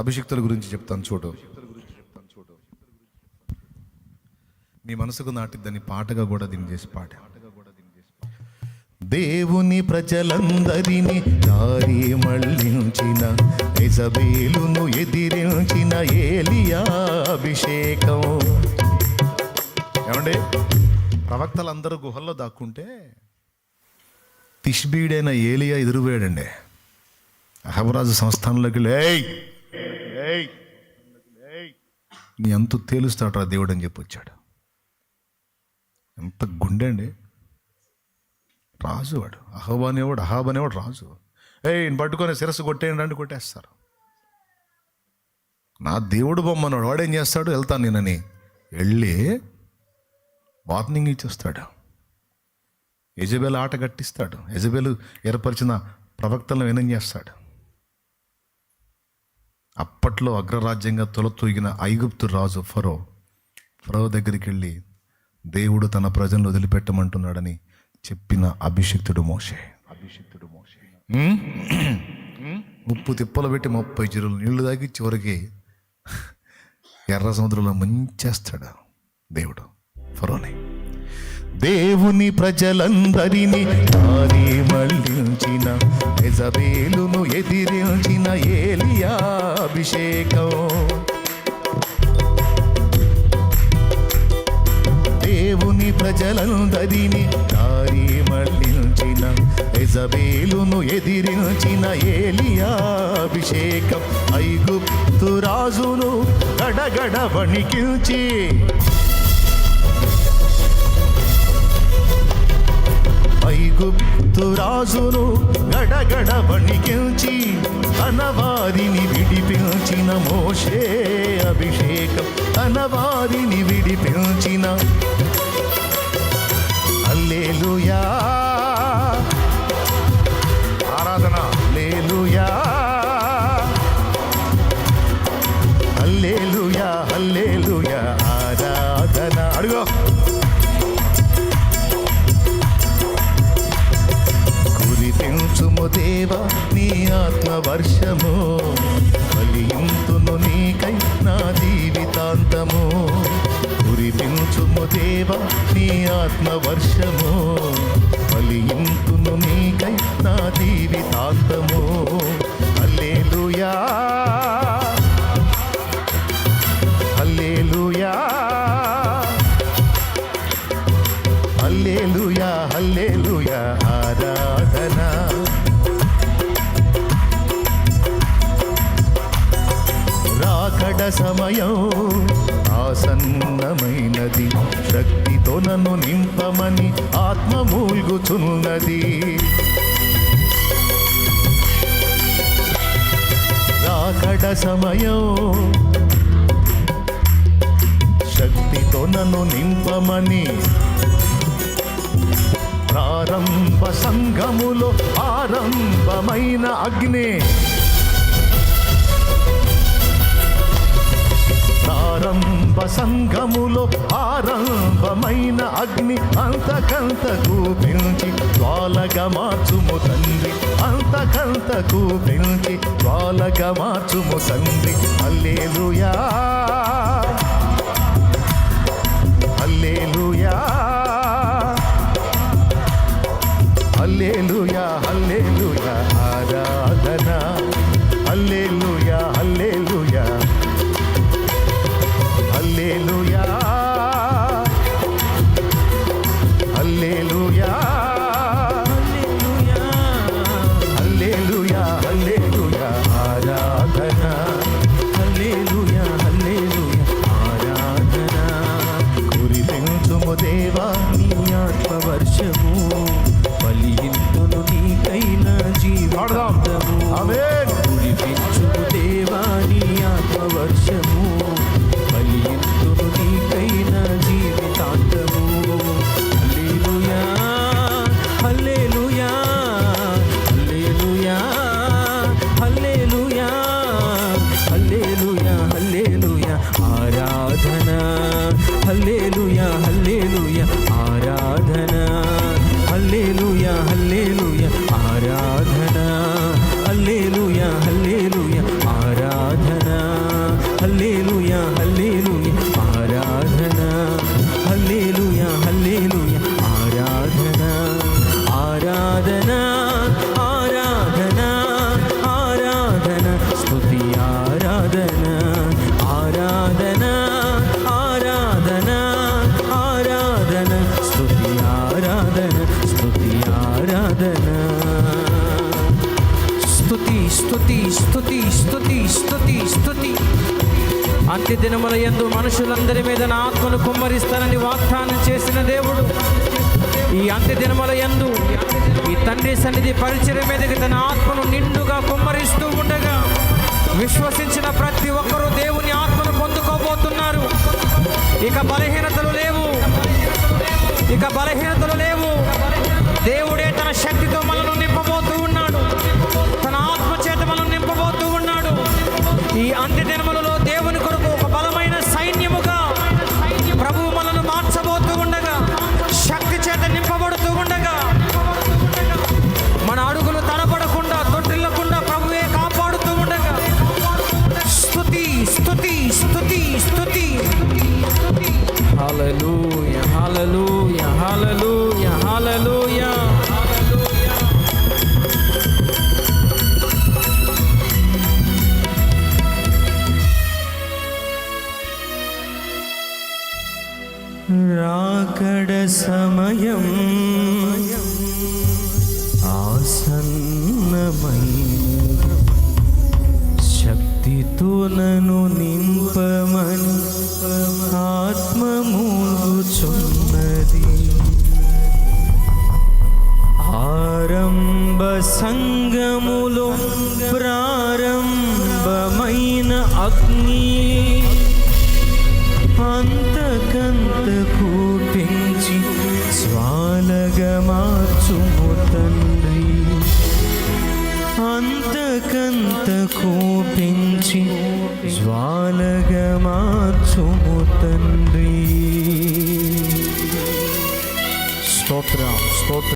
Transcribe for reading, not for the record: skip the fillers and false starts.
అభిషిక్తుల గురించి చెప్తాను చూడు. మీ మనసుకు నాటిద్దని పాటగా కూడా దీన్ని చేసి పాట. దేవుని ప్రజలందరినీ దారి మళ్ళించిన యెజబేలును ఎదిరించిన ఏలియా అభిషేకం. ఏమండి, ప్రవక్తలందరూ గుహల్లో దాక్కుంటే తిష్బీడైన ఏలియా ఎదురుపోయాడండి. అహబరాజు సంస్థానంలోకి నీ అంతు తేలుస్తాడు రా దేవుడు అని చెప్పి వచ్చాడు. ఎంత గుండె అండి. రాజు వాడు, అహాబ్ అనేవాడు రాజు. ఈయన పట్టుకొని శిరస్సు కొట్టేయండి అంటే కొట్టేస్తారు. నా దేవుడు బొమ్మన్నాడు, వాడేం చేస్తాడు, వెళ్తాను నేనని వెళ్ళి వార్నింగ్ ఇచ్చేస్తాడు. యెజబెలు ఆట కట్టిస్తాడు. యెజబెలు ఏర్పరిచిన ప్రవక్తలను వినం చేస్తాడు. అప్పట్లో అగ్రరాజ్యంగా తొలతూగిన ఐగుప్తు రాజు ఫరో దగ్గరికి వెళ్ళి దేవుడు తన ప్రజలను వదిలిపెట్టమంటున్నాడని చెప్పిన అభిషిక్తుడు మోషే. ముప్పు తిప్పలు పెట్టి 30 చెరువులు నీళ్లు తాగి చివరికి ఎర్ర సముద్రంలో ముంచేస్తాడు దేవుడు ఫరోని. దేవుని ప్రజలందరినీ దారి మళ్ళించిన యెజబేలును ఎదిరించిన ఏలియా అభిషేకం. దేవుని ప్రజలందరినీ దారి మళ్ళించిన యెజబేలును ఎదిరించిన ఏలియా అభిషేకం. ఐగుప్తు రాజును గడగడ వణికించి ఐగుప్తు రాజును గడగడ వణికించి తన వారిని విడిపించిన మోషే అభిషేకం. తన వారిని విడిపించిన హల్లెలూయా ఆరాధన. హల్లెలూయా హల్లెలూయా హల్లెలూయా ఆరాధన. అడుగో. కురిపించుము దేవా నీ ఆత్మ వర్షము, ఫలింతును నీకై నా జీవితాంతము. కురిపించుము దేవా నీ ఆత్మ వర్షము, ఫలింతును నీకై నా జీవితాంతము. హల్లెలూయా హల్లెలూయా హల్లెలూయా హల్లెలూయా ఆరాధన. రాకడ సమయం ఆసన్నమైనది, శక్తితో నన్ను నింపమని ఆత్మ మూల్గుచున్నది. రాకడ సమయం శక్తితో నన్ను నింపమని ప్రారంభ సంఘములో ఆరంభమైన అగ్ని. ప్రారంభ సంఘములో ఆరంభమైన అగ్ని అంతకంతకు పెంచి జ్వాలగా మార్చుము తండ్రి. అంతకంతకు పెంచి జ్వాలగా మార్చుము తండ్రి. హల్లెలూయా హల్లెలూయా హల్లెలూయా హల్లెలూయా ఆరాధన. హల్లెలూయా హల్లెలూయా హల్లెలూయా హల్లెలూయా హల్లెలూయా హల్లెలూయా ఆరాధన. హల్లెలూయా హల్లెలూయా ఆరాధన. కురిపించుము దేవా నీ ఆత్మ వర్షము, ఫలింతును నీకైన జీవితాంతము. ఆమేన్. కురిపించుము దేవా నీ ఆత్మ వర్షము, ఫలింతును నీకైన జీవితాంతము. హల్లెలూయా హల్లెలూయా హల్లెలూయా హల్లెలూయా హల్లెలూయా హల్లెలూయా ఆరాధన. హల్లెలూయా హల్లెలూయా ఆరాధన. హల్లెలూయా హల్లెలూయా ఆరాధన. హల్లెలూయా స్తుతి స్తుతి స్తుతి. అంత్య దినముల యందు మనుషులందరి మీద నా ఆత్మను కుమ్మరిస్తానని వాగ్దానం చేసిన దేవుడు ఈ అంత్య దినముల యందు ఈ తండ్రి సన్నిధి పరిచర్య మీదకి తన ఆత్మను నిండుగా కుమ్మరిస్తూ ఉండగా విశ్వసించిన ప్రతి ఒక్కరూ దేవుని ఆత్మను పొందుకోబోతున్నారు. ఇక బలహీనతలు లేవు, ఇక బలహీనతలు లేవు. దేవుడే తన శక్తితో మనల్ని నింపబోతూ ఉన్నాడు, తన ఆత్మ చేత మనల్ని నింపబోతూ ఉన్నాడు. ఈ అంత్య దినములలో దేవుని కొరకు ఒక బలమైన సైన్యముగా ప్రభువు మనల్ని మార్చబోతూ ఉండగా, శక్తి చేత నింపబడుతూ ఉండగా, మన అడుగులు తడబడకుండా తొట్టిల్లకుండా ప్రభువే కాపాడుతూ ఉండగా స్తుతి స్తుతి స్తుతి స్తుతి. హల్లెలూయా హల్లెలూయా హల్లెలూయా హల్లెలూయా. రాకడ సమయం ఆసన్నమైనది, శక్తితో నన్ను నింపమని ఆత్మ మూలుచున్నది. ఆరంభ సంగములో ప్రారంభమైన అగ్ని అంతకంతకు పెంచి జ్వాలగా మార్చుము తండ్రి, అంతకంతకు పెంచి జ్వాలగా మార్చుము తండ్రి. స్తోత్రం స్తోత్రం.